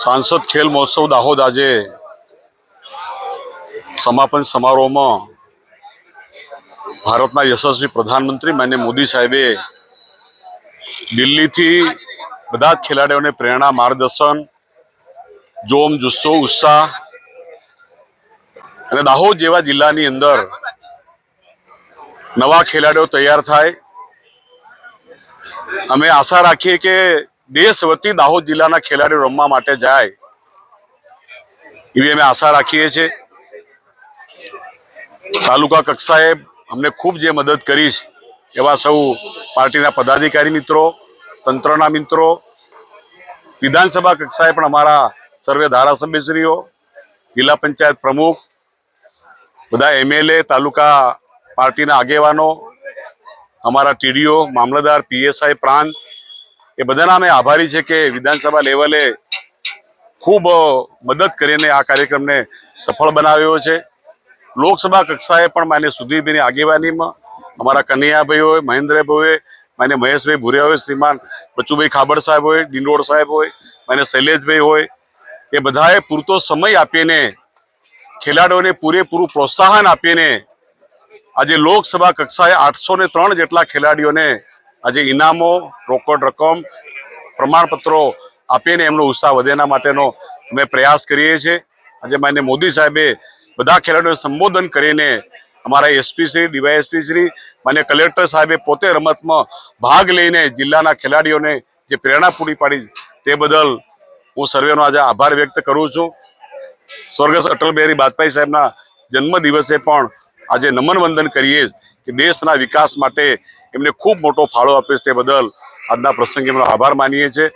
सांसद खेल महोत्सव दाहोद आज समापन समारोह में भारत यशस्वी प्रधानमंत्री माननीय मोदी साहेबे दिल्ली थी बधा खेलाड़ियों ने प्रेरणा मार्गदर्शन जोम जुस्सो उत्साह અને દાહોદ જેવા જિલ્લાની અંદર નવા ખેલાડીઓ તૈયાર થાય અમે આશા રાખીએ કે દેશ વતી દાહોદ જિલ્લાના ખેલાડીઓ રમવા માટે જાય એવી અમે આશા રાખીએ છીએ। તાલુકા કક્ષાએ અમને ખૂબ જે મદદ કરી છે એવા સૌ પાર્ટીના પદાધિકારી મિત્રો, તંત્રના મિત્રો, વિધાનસભા કક્ષાએ પણ અમારા સર્વે ધારાસભ્યશ્રીઓ, જિલ્લા પંચાયત પ્રમુખ, બધા એમએલએ, તાલુકા પાર્ટીના આગેવાનો, અમારા ટીડીઓ, મામલતદાર, પીએસઆઈ, પ્રાંત, એ બધાના અમે આભારી છે કે વિધાનસભા લેવલે ખૂબ મદદ કરીને આ કાર્યક્રમને સફળ બનાવ્યો છે। લોકસભા કક્ષાએ પણ માન્ય સુધીરભાઈની આગેવાનીમાં અમારા કનૈયાભાઈ હોય, મહેન્દ્રભાઈ હોય, માન્ય મહેશભાઈ ભુરિયા હોય, શ્રીમાન બચુભાઈ ખાબડ સાહેબ હોય, ડિંડોળ સાહેબ હોય, માન્ય શૈલેષભાઈ હોય, એ બધાએ પૂરતો સમય આપીને ખેલાડીઓને પૂરેપૂરું પ્રોત્સાહન આપીને આજે લોકસભા કક્ષાએ 803 જેટલા ખેલાડીઓને આજે ઇનામો, રોકડ રકમ, પ્રમાણપત્રો આપીને એમનો ઉત્સાહ વધે એના માટેનો અમે પ્રયાસ કરીએ છીએ। આજે માન્ય મોદી સાહેબે બધા ખેલાડીઓને સંબોધન કરીને અમારા એસપી શ્રી, ડીવાયએસપી શ્રી, માન્ય કલેક્ટર સાહેબે પોતે રમતમાં ભાગ લઈને જિલ્લાના ખેલાડીઓને જે પ્રેરણા પૂરી પાડી તે બદલ હું સર્વેનો આજે આભાર વ્યક્ત કરું છું। સ્વર્ગસ્થ અટલ બિહારી વાજપેયી સાહેબના જન્મ દિવસે પણ આજે નમન વંદન કરીએ કે દેશના વિકાસ માટે એમને ખૂબ મોટો ફાળો આપ્યો છે તે બદલ આજના પ્રસંગે એમનો આભાર માનીએ છીએ।